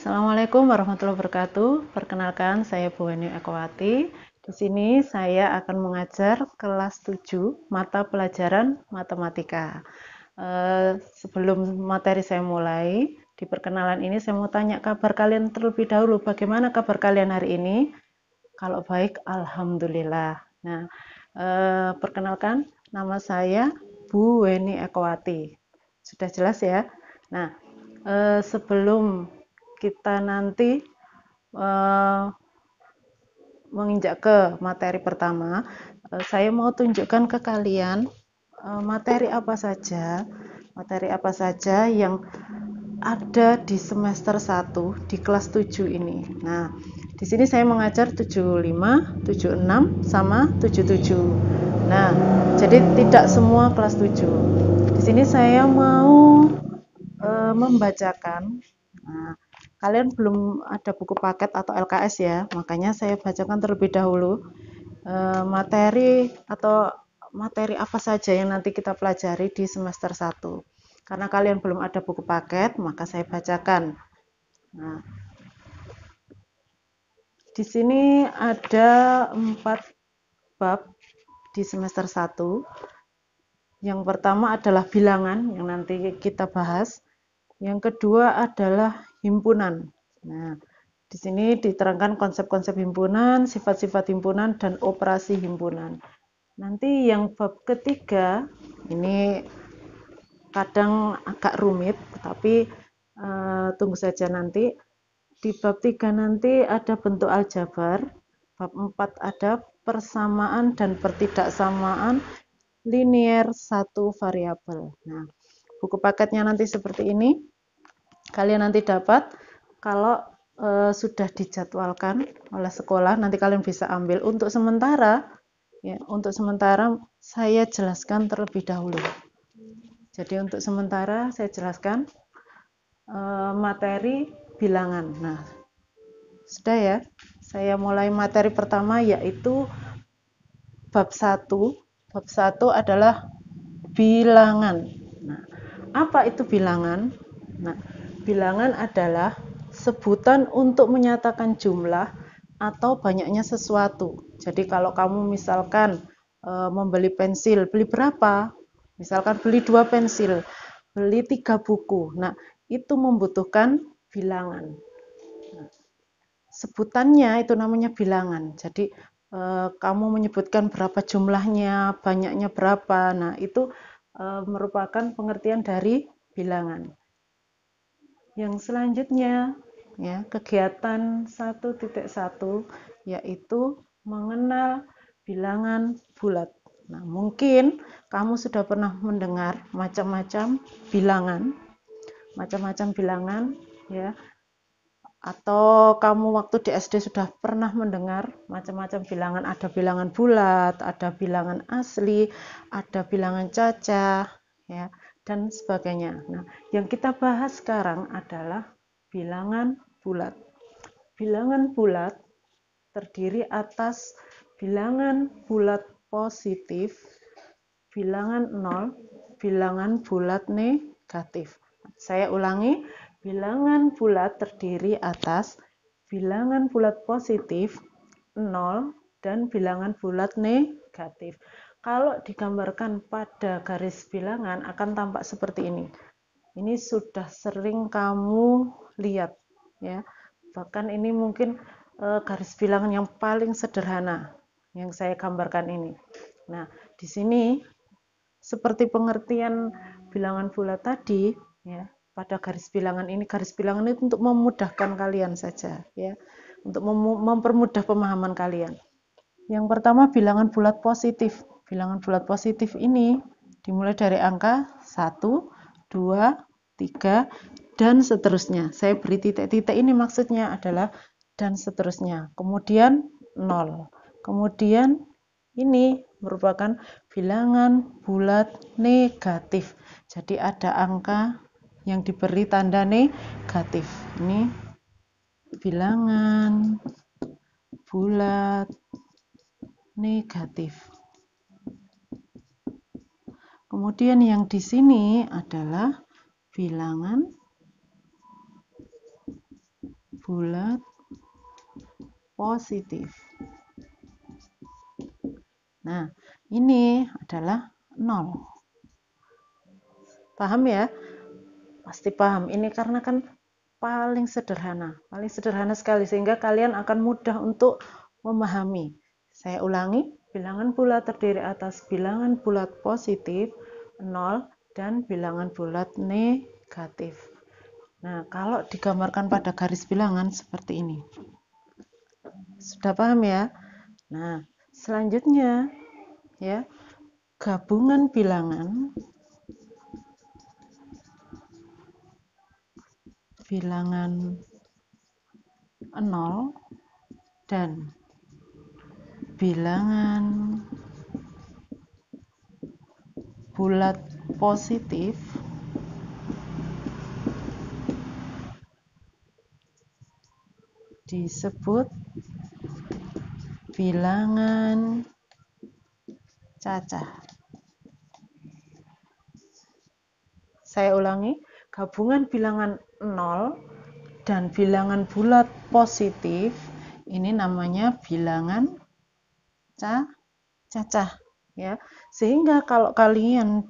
Assalamualaikum warahmatullahi wabarakatuh. Perkenalkan, saya Bu Weni Ekowati. Di sini saya akan mengajar kelas 7 mata pelajaran matematika. Sebelum materi saya mulai, di perkenalan ini saya mau tanya kabar kalian terlebih dahulu. Bagaimana kabar kalian hari ini? Kalau baik, alhamdulillah. Nah, perkenalkan, nama saya Bu Weni Ekowati. Sudah jelas ya? Nah, sebelum kita nanti menginjak ke materi pertama, saya mau tunjukkan ke kalian materi apa saja yang ada di semester 1 di kelas 7 ini. Nah, di sini saya mengajar 75, 76 sama 77. Nah, jadi tidak semua kelas 7. Di sini saya mau membacakan. Nah, kalian belum ada buku paket atau LKS ya, makanya saya bacakan terlebih dahulu materi apa saja yang nanti kita pelajari di semester 1. Karena kalian belum ada buku paket, maka saya bacakan. Nah, di sini ada 4 bab di semester 1. Yang pertama adalah bilangan yang nanti kita bahas. Yang kedua adalah himpunan. Nah, di sini diterangkan konsep-konsep himpunan, sifat-sifat himpunan, dan operasi himpunan. Nanti yang bab ketiga, ini kadang agak rumit, tapi tunggu saja nanti. Di bab 3 nanti ada bentuk aljabar, bab 4 ada persamaan dan pertidaksamaan linier satu variabel. Nah, buku paketnya nanti seperti ini. Kalian nanti dapat kalau sudah dijadwalkan oleh sekolah, nanti kalian bisa ambil. Untuk sementara saya jelaskan terlebih dahulu. Jadi untuk sementara saya jelaskan materi bilangan. Nah, sudah ya. Saya mulai materi pertama yaitu bab 1. Bab 1 adalah bilangan. Nah, apa itu bilangan? Nah, bilangan adalah sebutan untuk menyatakan jumlah atau banyaknya sesuatu. Jadi kalau kamu misalkan membeli pensil, beli berapa? Misalkan beli 2 pensil, beli 3 buku. Nah, itu membutuhkan bilangan. Nah, sebutannya itu namanya bilangan. Jadi kamu menyebutkan berapa jumlahnya, banyaknya berapa. Nah, itu merupakan pengertian dari bilangan. Yang selanjutnya ya, kegiatan 1.1 yaitu mengenal bilangan bulat. Nah, mungkin kamu sudah pernah mendengar macam-macam bilangan ya. Atau kamu waktu di SD sudah pernah mendengar macam-macam bilangan, ada bilangan bulat, ada bilangan asli, ada bilangan cacah ya, dan sebagainya. Nah, yang kita bahas sekarang adalah bilangan bulat. Bilangan bulat terdiri atas bilangan bulat positif, bilangan nol, bilangan bulat negatif. Saya ulangi, bilangan bulat terdiri atas bilangan bulat positif, nol, dan bilangan bulat negatif. Kalau digambarkan pada garis bilangan akan tampak seperti ini. Ini sudah sering kamu lihat ya. Bahkan ini mungkin garis bilangan yang paling sederhana yang saya gambarkan ini. Nah, di sini seperti pengertian bilangan bulat tadi ya, pada garis bilangan itu untuk memudahkan kalian saja ya, untuk mempermudah pemahaman kalian. Yang pertama bilangan bulat positif. Bilangan bulat positif ini dimulai dari angka 1, 2, 3, dan seterusnya. Saya beri titik-titik ini maksudnya adalah dan seterusnya. Kemudian 0. Kemudian ini merupakan bilangan bulat negatif. Jadi ada angka yang diberi tanda negatif. Ini bilangan bulat negatif. Kemudian yang di sini adalah bilangan bulat positif. Nah, ini adalah 0. Paham ya? Pasti paham. Ini karena kan paling sederhana sekali sehingga kalian akan mudah untuk memahami. Saya ulangi, bilangan bulat terdiri atas bilangan bulat positif 0 dan bilangan bulat negatif. Nah, kalau digambarkan pada garis bilangan seperti ini. Sudah paham ya? Nah, selanjutnya ya, gabungan bilangan 0 dan bilangan bulat positif disebut bilangan cacah. Saya ulangi, gabungan bilangan 0 dan bilangan bulat positif ini namanya bilangan cacah ya. Sehingga kalau kalian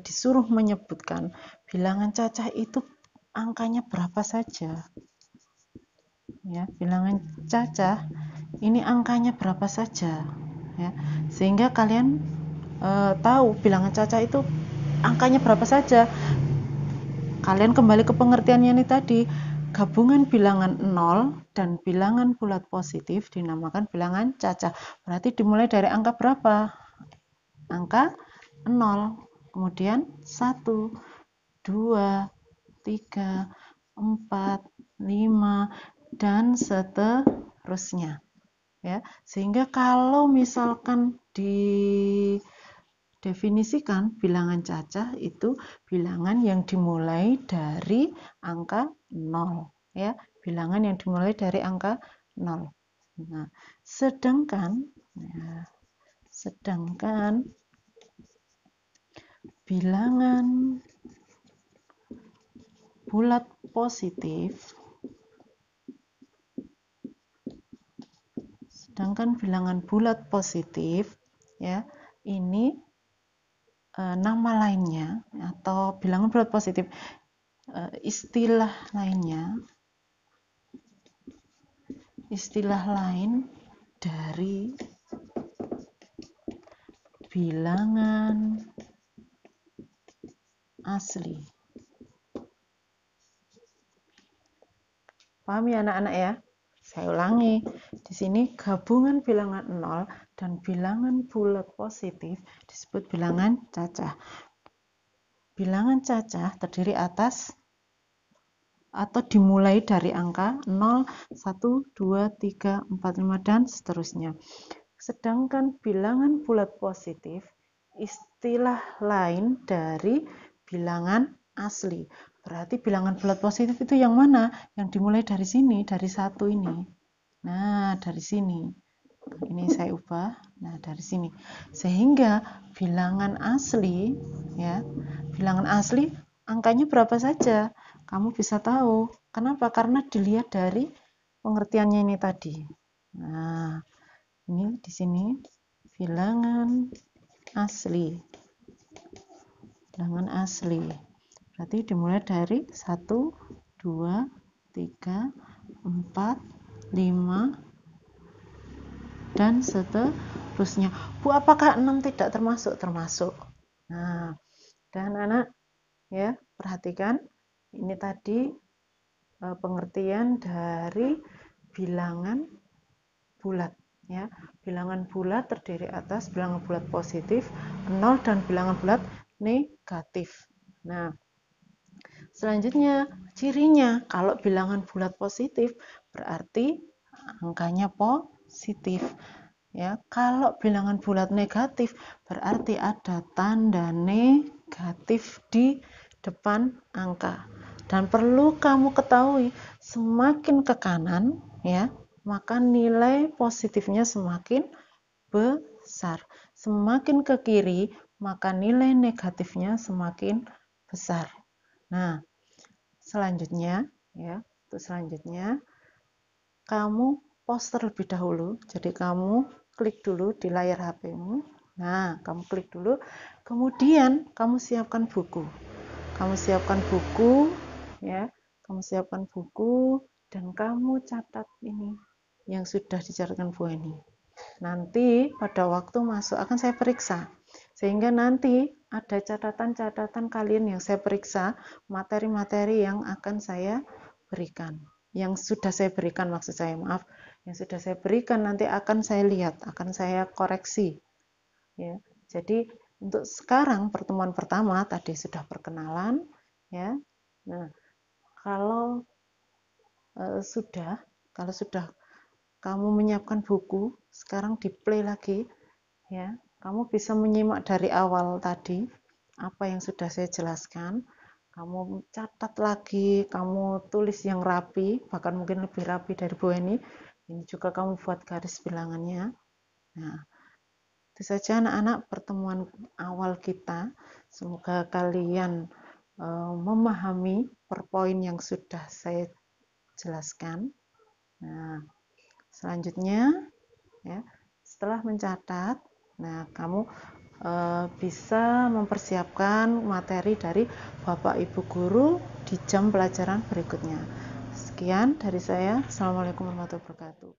disuruh menyebutkan bilangan cacah itu angkanya berapa saja. Ya, bilangan cacah ini angkanya berapa saja ya. Sehingga kalian tahu bilangan cacah itu angkanya berapa saja. Kalian kembali ke pengertiannya ini tadi, gabungan bilangan 0 dan bilangan bulat positif dinamakan bilangan cacah. Berarti dimulai dari angka berapa? Angka 0. Kemudian 1, 2, 3, 4, 5 dan seterusnya. Ya, sehingga kalau misalkan definisikan bilangan cacah itu bilangan yang dimulai dari angka 0 ya, bilangan yang dimulai dari angka 0. Nah, sedangkan bilangan bulat positif ya, ini nama lainnya atau bilangan bulat positif, istilah lain dari bilangan asli. Paham ya anak-anak ya? Saya ulangi, di sini gabungan bilangan 0 dan bilangan bulat positif disebut bilangan cacah. Bilangan cacah terdiri atas atau dimulai dari angka 0, 1, 2, 3, 4, 5, dan seterusnya. Sedangkan bilangan bulat positif istilah lain dari bilangan asli. Berarti bilangan bulat positif itu yang mana? Yang dimulai dari sini, dari 1 ini. Nah, dari sini. Ini saya ubah. Nah, dari sini. Sehingga bilangan asli ya, bilangan asli angkanya berapa saja? Kamu bisa tahu. Kenapa? Karena dilihat dari pengertiannya ini tadi. Nah, ini di sini bilangan asli. Bilangan asli. Berarti dimulai dari 1, 2, 3, 4, 5 dan seterusnya. Bu, apakah 6 tidak termasuk? Termasuk. Nah, dan anak ya, perhatikan ini tadi pengertian dari bilangan bulat ya. Bilangan bulat terdiri atas bilangan bulat positif 0 dan bilangan bulat negatif. Nah, selanjutnya cirinya kalau bilangan bulat positif berarti angkanya positif. Ya, kalau bilangan bulat negatif berarti ada tanda negatif di depan angka. Dan perlu kamu ketahui, semakin ke kanan ya, maka nilai positifnya semakin besar. Semakin ke kiri, maka nilai negatifnya semakin besar. Nah, selanjutnya ya, untuk selanjutnya kamu pause terlebih dahulu. Jadi kamu klik dulu di layar HP-mu. Nah, kamu klik dulu. Kemudian kamu siapkan buku. Kamu siapkan buku ya. Kamu siapkan buku dan kamu catat ini yang sudah dicatatkan Bu Eni. Nanti pada waktu masuk akan saya periksa. Sehingga nanti ada catatan-catatan kalian yang saya periksa, materi-materi yang akan saya berikan. Yang sudah saya berikan, maksud saya, maaf. Yang sudah saya berikan nanti akan saya lihat, akan saya koreksi. Ya. Jadi untuk sekarang pertemuan pertama tadi sudah perkenalan, ya. Nah, kalau kalau sudah kamu menyiapkan buku, sekarang di play lagi, ya. Kamu bisa menyimak dari awal tadi apa yang sudah saya jelaskan. Kamu catat lagi, kamu tulis yang rapi, bahkan mungkin lebih rapi dari Bu Eni. Ini juga kamu buat garis bilangannya. Nah, itu saja anak-anak pertemuan awal kita. Semoga kalian memahami per poin yang sudah saya jelaskan. Nah, selanjutnya ya, setelah mencatat, nah kamu bisa mempersiapkan materi dari Bapak Ibu guru di jam pelajaran berikutnya. Sekian dari saya. Assalamualaikum warahmatullahi wabarakatuh.